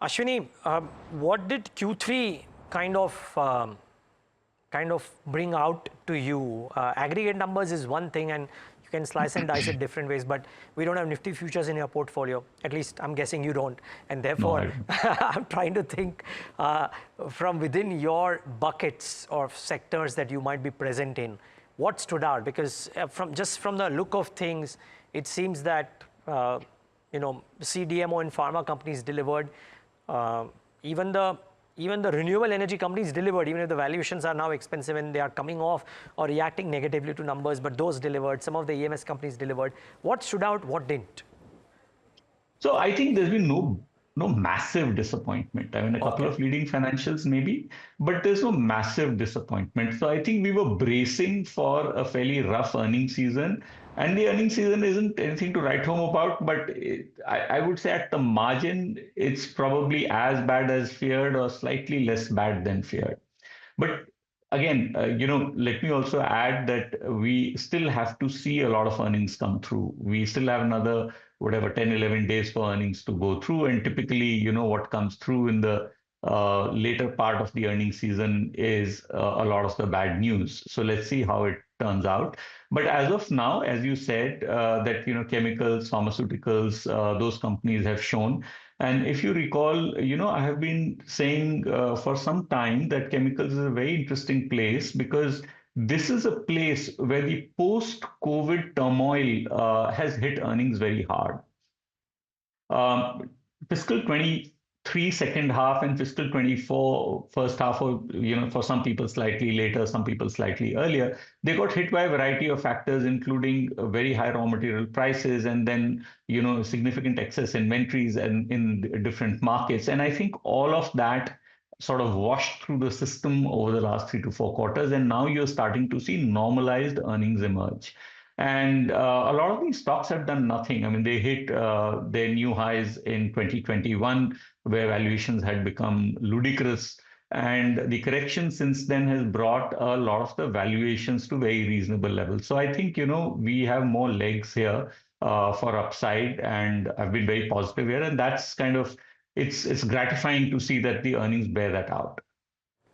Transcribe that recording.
Ashwini, what did Q3 kind of bring out to you? Aggregate numbers is one thing, and you can slice and dice it different ways, but we don't have Nifty futures in your portfolio. At least I'm guessing you don't. And No, therefore, I don't. I'm trying to think from within your buckets or sectors that you might be present in, what stood out? Because from the look of things, it seems that CDMO and pharma companies delivered. Uh, even the renewable energy companies delivered, even if the valuations are now expensive and they are coming off or reacting negatively to numbers, but those delivered. Some of the EMS companies delivered. What stood out? What didn't? So I think there's been no massive disappointment. I mean, a couple Okay. of leading financials maybe, but there's no massive disappointment. So I think we were bracing for a fairly rough earnings season, and the earnings season isn't anything to write home about. But I would say at the margin, it's probably as bad as feared or slightly less bad than feared. But again, let me also add that we still have to see a lot of earnings come through. We still have another, whatever, 10, 11 days for earnings to go through. And typically, what comes through in the later part of the earnings season is a lot of the bad news. So let's see how it turns out. But as of now, as you said, that, chemicals, pharmaceuticals, those companies have shown. And if you recall, I have been saying for some time that chemicals is a very interesting place because this is a place where the post-COVID turmoil has hit earnings very hard. Um, Fiscal 23 second half and fiscal 24 first half, or for some people slightly later, some people slightly earlier, they got hit by a variety of factors, including very high raw material prices and then significant excess inventories and in different markets. And I think all of that sort of washed through the system over the last 3 to 4 quarters, and now you're starting to see normalized earnings emerge. And a lot of these stocks have done nothing. I mean, they hit their new highs in 2021, where valuations had become ludicrous. And the correction since then has brought a lot of the valuations to very reasonable levels. So I think, we have more legs here for upside, and I've been very positive here. And that's kind of, it's gratifying to see that the earnings bear that out.